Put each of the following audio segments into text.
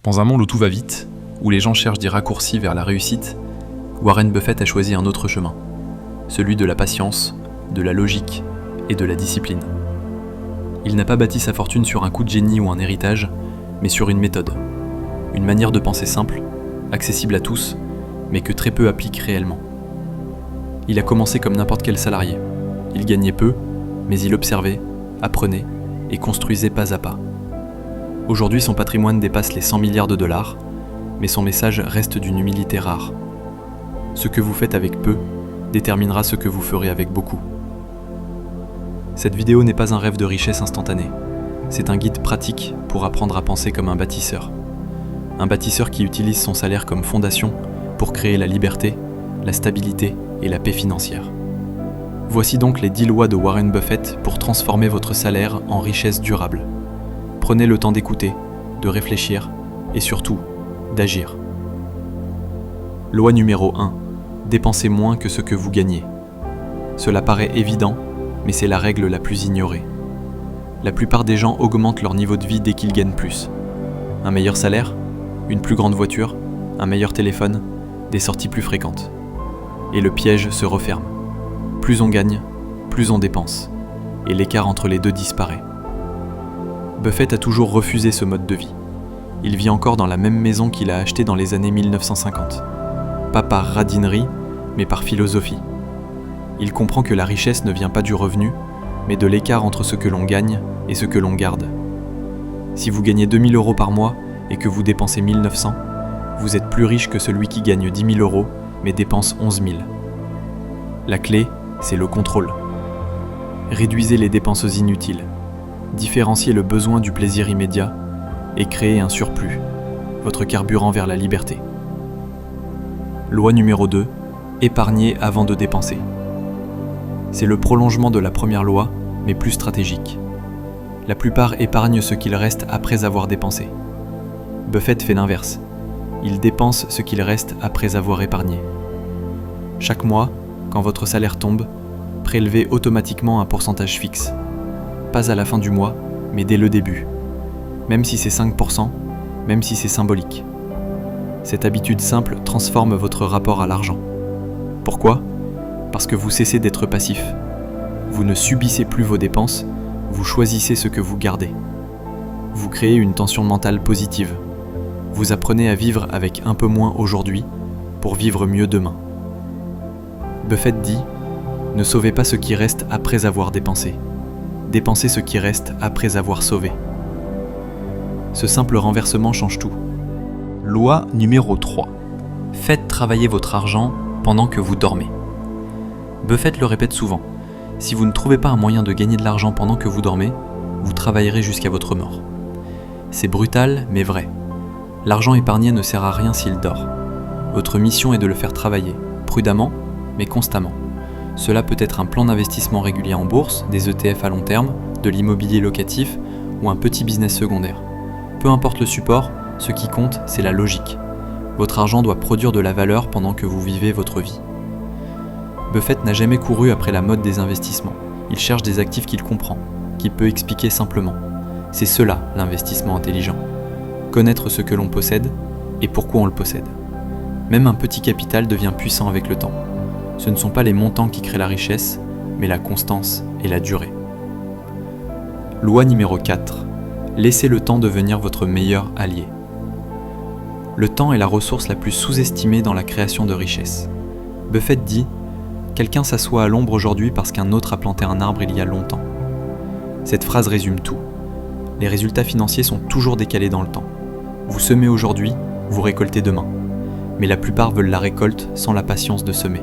Dans un monde où tout va vite, où les gens cherchent des raccourcis vers la réussite, Warren Buffett a choisi un autre chemin, celui de la patience, de la logique et de la discipline. Il n'a pas bâti sa fortune sur un coup de génie ou un héritage, mais sur une méthode, une manière de penser simple, accessible à tous, mais que très peu appliquent réellement. Il a commencé comme n'importe quel salarié. Il gagnait peu, mais il observait, apprenait et construisait pas à pas. Aujourd'hui, son patrimoine dépasse les 100 milliards de dollars, mais son message reste d'une humilité rare. Ce que vous faites avec peu déterminera ce que vous ferez avec beaucoup. Cette vidéo n'est pas un rêve de richesse instantanée. C'est un guide pratique pour apprendre à penser comme un bâtisseur. Un bâtisseur qui utilise son salaire comme fondation pour créer la liberté, la stabilité et la paix financière. Voici donc les 10 lois de Warren Buffett pour transformer votre salaire en richesse durable. Prenez le temps d'écouter, de réfléchir et surtout, d'agir. Loi numéro 1. Dépensez moins que ce que vous gagnez. Cela paraît évident, mais c'est la règle la plus ignorée. La plupart des gens augmentent leur niveau de vie dès qu'ils gagnent plus. Un meilleur salaire, une plus grande voiture, un meilleur téléphone, des sorties plus fréquentes. Et le piège se referme. Plus on gagne, plus on dépense. Et l'écart entre les deux disparaît. Buffett a toujours refusé ce mode de vie. Il vit encore dans la même maison qu'il a achetée dans les années 1950. Pas par radinerie, mais par philosophie. Il comprend que la richesse ne vient pas du revenu, mais de l'écart entre ce que l'on gagne et ce que l'on garde. Si vous gagnez 2 000 € par mois et que vous dépensez 1 900, vous êtes plus riche que celui qui gagne 10 000 € mais dépense 11 000. La clé, c'est le contrôle. Réduisez les dépenses inutiles. Différenciez le besoin du plaisir immédiat et créez un surplus, votre carburant vers la liberté. Loi numéro 2, épargnez avant de dépenser. C'est le prolongement de la première loi, mais plus stratégique. La plupart épargnent ce qu'il reste après avoir dépensé. Buffett fait l'inverse. Il dépense ce qu'il reste après avoir épargné. Chaque mois, quand votre salaire tombe, prélevez automatiquement un pourcentage fixe. Pas à la fin du mois, mais dès le début. Même si c'est 5%, même si c'est symbolique. Cette habitude simple transforme votre rapport à l'argent. Pourquoi ? Parce que vous cessez d'être passif. Vous ne subissez plus vos dépenses, vous choisissez ce que vous gardez. Vous créez une tension mentale positive. Vous apprenez à vivre avec un peu moins aujourd'hui pour vivre mieux demain. Buffett dit « Ne sauvez pas ce qui reste après avoir dépensé. Dépensez ce qui reste après avoir sauvé. » Ce simple renversement change tout. Loi numéro 3. Faites travailler votre argent pendant que vous dormez. Buffett le répète souvent. Si vous ne trouvez pas un moyen de gagner de l'argent pendant que vous dormez, vous travaillerez jusqu'à votre mort. C'est brutal, mais vrai. L'argent épargné ne sert à rien s'il dort. Votre mission est de le faire travailler, prudemment, mais constamment. Cela peut être un plan d'investissement régulier en bourse, des ETF à long terme, de l'immobilier locatif ou un petit business secondaire. Peu importe le support, ce qui compte, c'est la logique. Votre argent doit produire de la valeur pendant que vous vivez votre vie. Buffett n'a jamais couru après la mode des investissements. Il cherche des actifs qu'il comprend, qu'il peut expliquer simplement. C'est cela l'investissement intelligent. Connaître ce que l'on possède et pourquoi on le possède. Même un petit capital devient puissant avec le temps. Ce ne sont pas les montants qui créent la richesse, mais la constance et la durée. Loi numéro 4. Laissez le temps devenir votre meilleur allié. Le temps est la ressource la plus sous-estimée dans la création de richesse. Buffett dit « Quelqu'un s'assoit à l'ombre aujourd'hui parce qu'un autre a planté un arbre il y a longtemps. » Cette phrase résume tout. Les résultats financiers sont toujours décalés dans le temps. Vous semez aujourd'hui, vous récoltez demain. Mais la plupart veulent la récolte sans la patience de semer.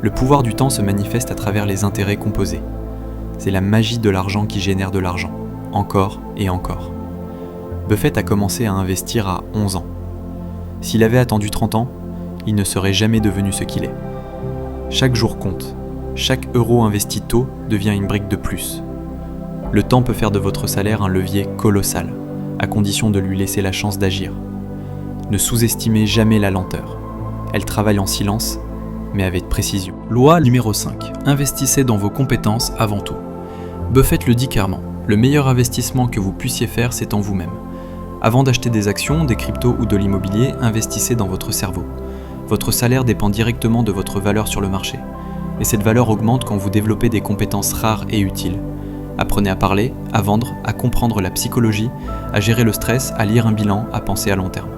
Le pouvoir du temps se manifeste à travers les intérêts composés. C'est la magie de l'argent qui génère de l'argent, encore et encore. Buffett a commencé à investir à 11 ans. S'il avait attendu 30 ans, il ne serait jamais devenu ce qu'il est. Chaque jour compte. Chaque euro investi tôt devient une brique de plus. Le temps peut faire de votre salaire un levier colossal, à condition de lui laisser la chance d'agir. Ne sous-estimez jamais la lenteur. Elle travaille en silence, mais avec précision. Loi numéro 5. Investissez dans vos compétences avant tout. Buffett le dit clairement, le meilleur investissement que vous puissiez faire, c'est en vous-même. Avant d'acheter des actions, des cryptos ou de l'immobilier, investissez dans votre cerveau. Votre salaire dépend directement de votre valeur sur le marché. Et cette valeur augmente quand vous développez des compétences rares et utiles. Apprenez à parler, à vendre, à comprendre la psychologie, à gérer le stress, à lire un bilan, à penser à long terme.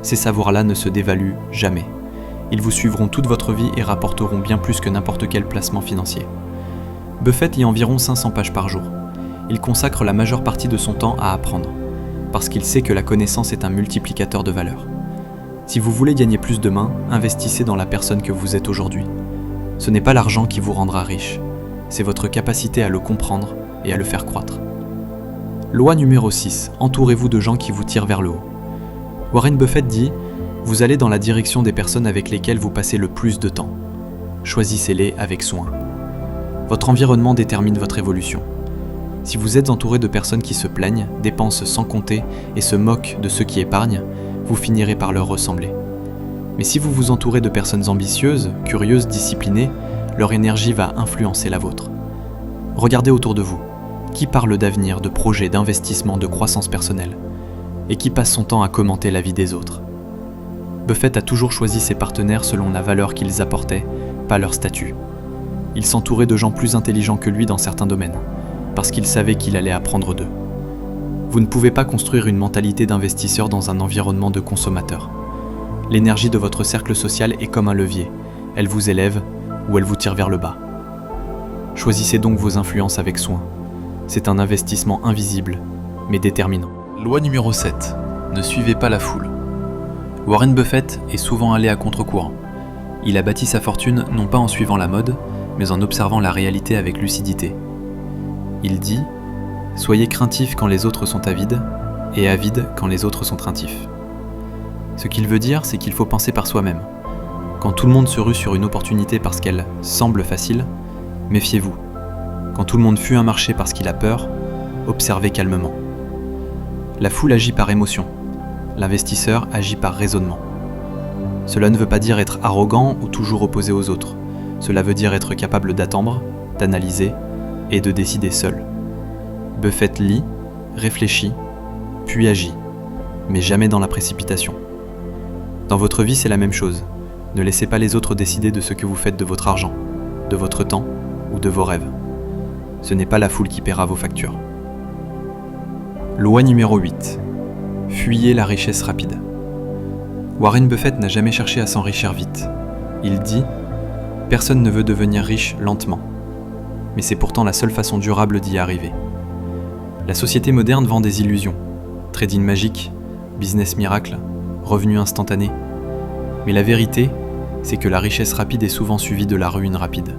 Ces savoirs-là ne se dévaluent jamais. Ils vous suivront toute votre vie et rapporteront bien plus que n'importe quel placement financier. Buffett lit environ 500 pages par jour. Il consacre la majeure partie de son temps à apprendre, parce qu'il sait que la connaissance est un multiplicateur de valeur. Si vous voulez gagner plus demain, investissez dans la personne que vous êtes aujourd'hui. Ce n'est pas l'argent qui vous rendra riche, c'est votre capacité à le comprendre et à le faire croître. Loi numéro 6. Entourez-vous de gens qui vous tirent vers le haut. Warren Buffett dit « Vous allez dans la direction des personnes avec lesquelles vous passez le plus de temps. Choisissez-les avec soin. » Votre environnement détermine votre évolution. Si vous êtes entouré de personnes qui se plaignent, dépensent sans compter et se moquent de ceux qui épargnent, vous finirez par leur ressembler. Mais si vous vous entourez de personnes ambitieuses, curieuses, disciplinées, leur énergie va influencer la vôtre. Regardez autour de vous. Qui parle d'avenir, de projets, d'investissement, de croissance personnelle? Et qui passe son temps à commenter la vie des autres? Buffett a toujours choisi ses partenaires selon la valeur qu'ils apportaient, pas leur statut. Il s'entourait de gens plus intelligents que lui dans certains domaines, parce qu'il savait qu'il allait apprendre d'eux. Vous ne pouvez pas construire une mentalité d'investisseur dans un environnement de consommateur. L'énergie de votre cercle social est comme un levier, elle vous élève ou elle vous tire vers le bas. Choisissez donc vos influences avec soin. C'est un investissement invisible, mais déterminant. Loi numéro 7. Ne suivez pas la foule. Warren Buffett est souvent allé à contre-courant. Il a bâti sa fortune non pas en suivant la mode, mais en observant la réalité avec lucidité. Il dit « Soyez craintifs quand les autres sont avides, et avides quand les autres sont craintifs. » Ce qu'il veut dire, c'est qu'il faut penser par soi-même. Quand tout le monde se rue sur une opportunité parce qu'elle semble facile, méfiez-vous. Quand tout le monde fuit un marché parce qu'il a peur, observez calmement. La foule agit par émotion. L'investisseur agit par raisonnement. Cela ne veut pas dire être arrogant ou toujours opposé aux autres. Cela veut dire être capable d'attendre, d'analyser et de décider seul. Buffett lit, réfléchit, puis agit, mais jamais dans la précipitation. Dans votre vie, c'est la même chose. Ne laissez pas les autres décider de ce que vous faites de votre argent, de votre temps ou de vos rêves. Ce n'est pas la foule qui paiera vos factures. Loi numéro 8. Fuyez la richesse rapide. Warren Buffett n'a jamais cherché à s'enrichir vite. Il dit « Personne ne veut devenir riche lentement. » Mais c'est pourtant la seule façon durable d'y arriver. La société moderne vend des illusions. Trading magique, business miracle, revenus instantanés. Mais la vérité, c'est que la richesse rapide est souvent suivie de la ruine rapide.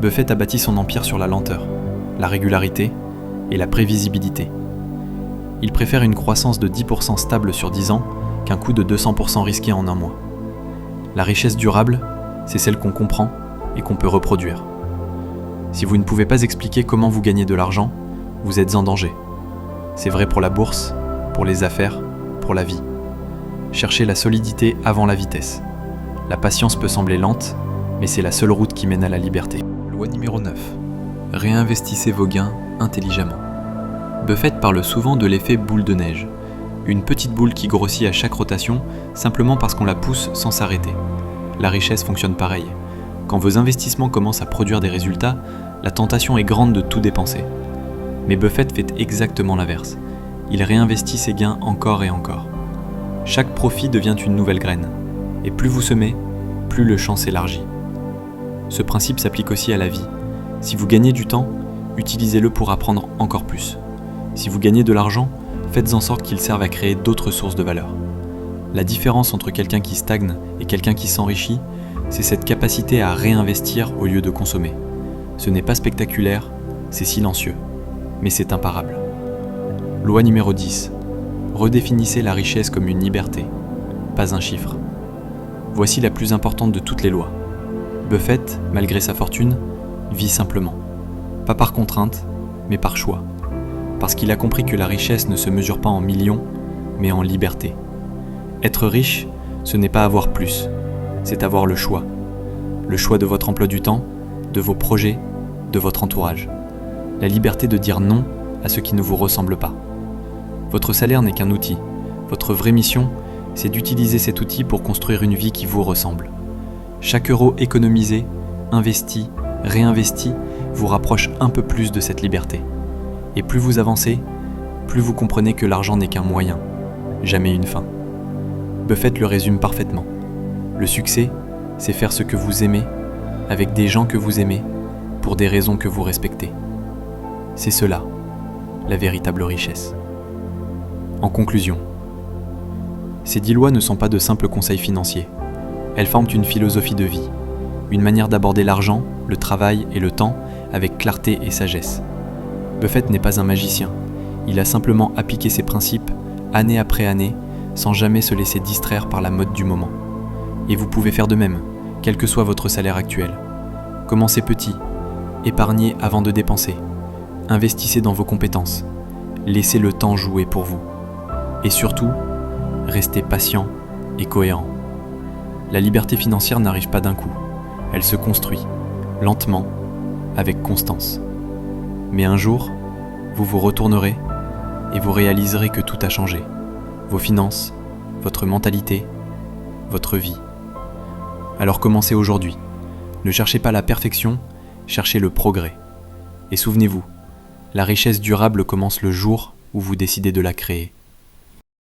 Buffett a bâti son empire sur la lenteur, la régularité et la prévisibilité. Il préfère une croissance de 10% stable sur 10 ans qu'un coût de 200% risqué en un mois. La richesse durable, c'est celle qu'on comprend et qu'on peut reproduire. Si vous ne pouvez pas expliquer comment vous gagnez de l'argent, vous êtes en danger. C'est vrai pour la bourse, pour les affaires, pour la vie. Cherchez la solidité avant la vitesse. La patience peut sembler lente, mais c'est la seule route qui mène à la liberté. Loi numéro 9. Réinvestissez vos gains intelligemment. Buffett parle souvent de l'effet boule de neige. Une petite boule qui grossit à chaque rotation, simplement parce qu'on la pousse sans s'arrêter. La richesse fonctionne pareil. Quand vos investissements commencent à produire des résultats, la tentation est grande de tout dépenser. Mais Buffett fait exactement l'inverse. Il réinvestit ses gains encore et encore. Chaque profit devient une nouvelle graine. Et plus vous semez, plus le champ s'élargit. Ce principe s'applique aussi à la vie. Si vous gagnez du temps, utilisez-le pour apprendre encore plus. Si vous gagnez de l'argent, faites en sorte qu'il serve à créer d'autres sources de valeur. La différence entre quelqu'un qui stagne et quelqu'un qui s'enrichit, c'est cette capacité à réinvestir au lieu de consommer. Ce n'est pas spectaculaire, c'est silencieux, mais c'est imparable. Loi numéro 10. Redéfinissez la richesse comme une liberté, pas un chiffre. Voici la plus importante de toutes les lois. Buffett, malgré sa fortune, vit simplement. Pas par contrainte, mais par choix. Parce qu'il a compris que la richesse ne se mesure pas en millions, mais en liberté. Être riche, ce n'est pas avoir plus, c'est avoir le choix. Le choix de votre emploi du temps, de vos projets, de votre entourage. La liberté de dire non à ce qui ne vous ressemble pas. Votre salaire n'est qu'un outil. Votre vraie mission, c'est d'utiliser cet outil pour construire une vie qui vous ressemble. Chaque euro économisé, investi, réinvesti, vous rapproche un peu plus de cette liberté. Et plus vous avancez, plus vous comprenez que l'argent n'est qu'un moyen, jamais une fin. Buffett le résume parfaitement. Le succès, c'est faire ce que vous aimez, avec des gens que vous aimez, pour des raisons que vous respectez. C'est cela, la véritable richesse. En conclusion, ces 10 lois ne sont pas de simples conseils financiers. Elles forment une philosophie de vie, une manière d'aborder l'argent, le travail et le temps avec clarté et sagesse. Buffett n'est pas un magicien, il a simplement appliqué ses principes année après année sans jamais se laisser distraire par la mode du moment. Et vous pouvez faire de même, quel que soit votre salaire actuel. Commencez petit, épargnez avant de dépenser, investissez dans vos compétences, laissez le temps jouer pour vous. Et surtout, restez patient et cohérent. La liberté financière n'arrive pas d'un coup, elle se construit, lentement, avec constance. Mais un jour, vous vous retournerez et vous réaliserez que tout a changé. Vos finances, votre mentalité, votre vie. Alors commencez aujourd'hui. Ne cherchez pas la perfection, cherchez le progrès. Et souvenez-vous, la richesse durable commence le jour où vous décidez de la créer.